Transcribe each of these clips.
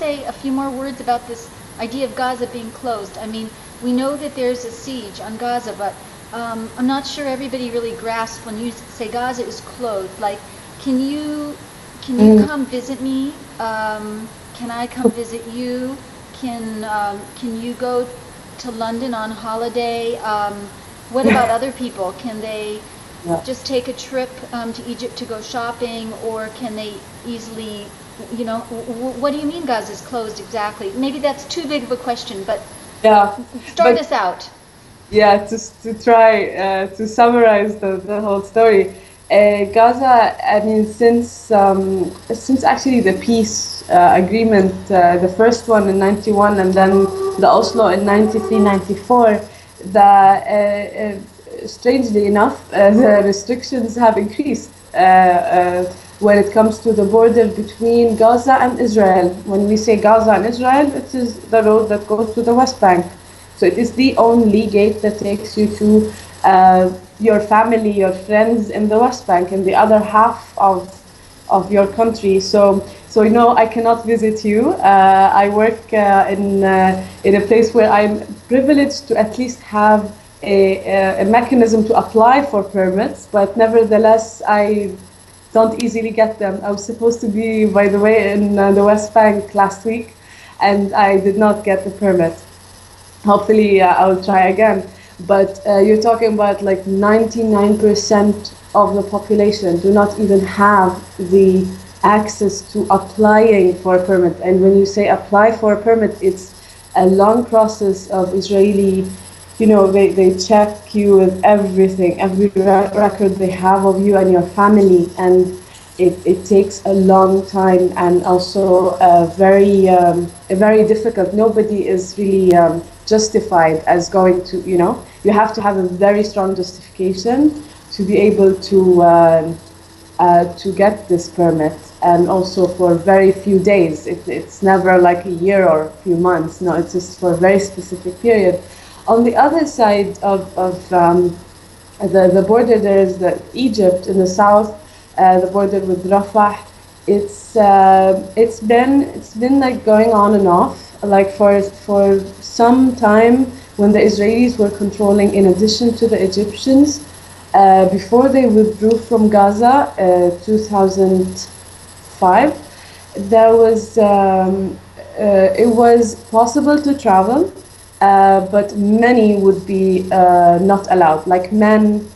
say a few more words about this idea of Gaza being closed? I mean, we know that there's a siege on Gaza, but I'm not sure everybody really grasps when you say Gaza is closed. Like, can you come visit me? Can I come visit you? Can you go to London on holiday? What about other people? Can they just take a trip to Egypt to go shopping, or can they easily, you know, what do you mean Gaza is closed exactly? Maybe that's too big of a question, but start us out. Yeah, to try to summarize the whole story. Gaza, I mean, since actually the peace agreement, the first one in 91 and then the Oslo in 93, 94, strangely enough, the restrictions have increased when it comes to the border between Gaza and Israel. When we say Gaza and Israel, it is the road that goes to the West Bank. So it is the only gate that takes you to your family, your friends in the West Bank, in the other half of your country. So you know, I cannot visit you. I work in a place where I'm privileged to at least have a mechanism to apply for permits, but nevertheless, I don't easily get them. I was supposed to be, by the way, in the West Bank last week, and I did not get the permit. Hopefully, I'll try again. But you're talking about like 99% of the population do not even have the access to applying for a permit. And when you say apply for a permit, it's a long process of Israeli, you know, they check you with everything, every record they have of you and your family. And it takes a long time, and also very difficult. Nobody is really justified as going to, you know, you have to have a very strong justification to be able to get this permit, and also for very few days. It's never like a year or a few months. No, it's just for a very specific period. On the other side of the border, there is Egypt in the south. The border with Rafah, it's been like going on and off, like for some time when the Israelis were controlling, in addition to the Egyptians, before they withdrew from Gaza, 2005, there was it was possible to travel, but many would be not allowed. Like men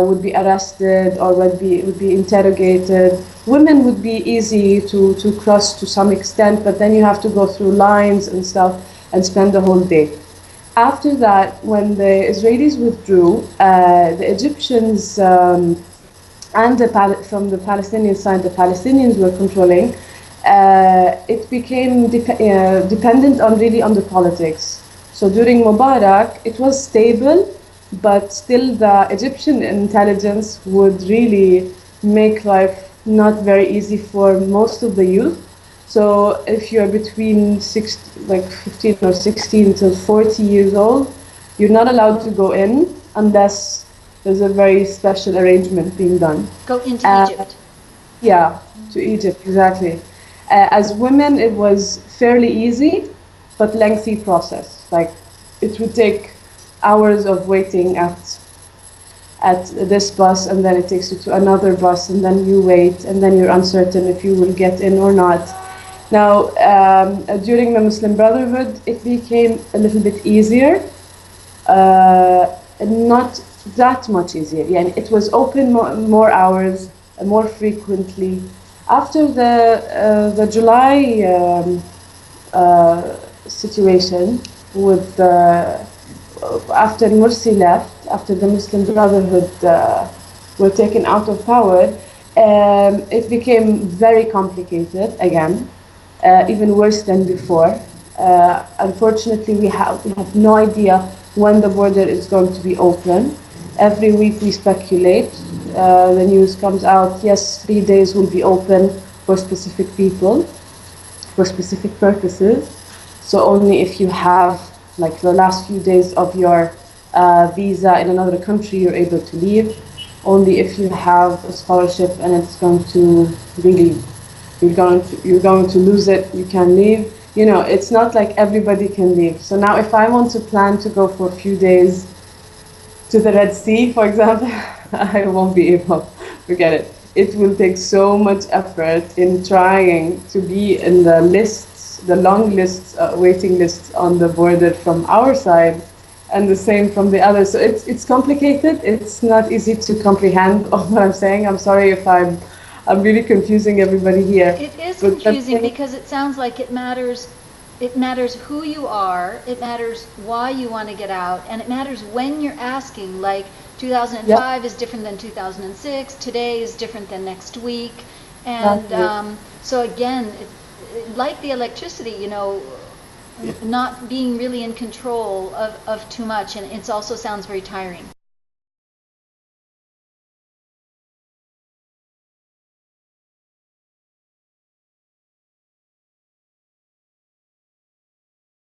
would be arrested or would be interrogated. Women would be easy to cross to some extent, but then you have to go through lines and stuff and spend the whole day. After that, when the Israelis withdrew, the Egyptians and from the Palestinian side, the Palestinians were controlling. It became dependent on the politics. So during Mubarak, it was stable, but still the Egyptian intelligence would really make life not very easy for most of the youth. So if you're between 15 or 16 to 40 years old, you're not allowed to go in unless there's a very special arrangement being done. Go into Egypt. Yeah, to Egypt, exactly. As women, it was fairly easy, but lengthy process. Like, it would take hours of waiting at this bus, and then it takes you to another bus, and then you wait, and then you're uncertain if you will get in or not. Now, during the Muslim Brotherhood, it became a little bit easier, not that much easier. Yeah, it was open more hours, more frequently. After the July situation, with after Morsi left, after the Muslim Brotherhood were taken out of power, it became very complicated again, even worse than before. Unfortunately, we have no idea when the border is going to be open. Every week we speculate. The news comes out, yes, 3 days will be open for specific people, for specific purposes. So only if you have like the last few days of your visa in another country, you're able to leave. Only if you have a scholarship and it's going to really you're going to lose it. You can leave. You know, it's not like everybody can leave. So now, if I want to plan to go for a few days to the Red Sea, for example, I won't be able. Forget it. It will take so much effort in trying to be in the lists, the long lists, waiting lists on the border from our side, and the same from the other. So it's complicated. It's not easy to comprehend all what I'm saying. I'm sorry if I'm really confusing everybody here. It is But the confusing thing, because it sounds like it matters. It matters who you are, it matters why you want to get out, and it matters when you're asking. Like, yeah, 2005 is different than 2006, today is different than next week. And exactly. so again, like the electricity, you know, not being really in control of too much, and it also sounds very tiring.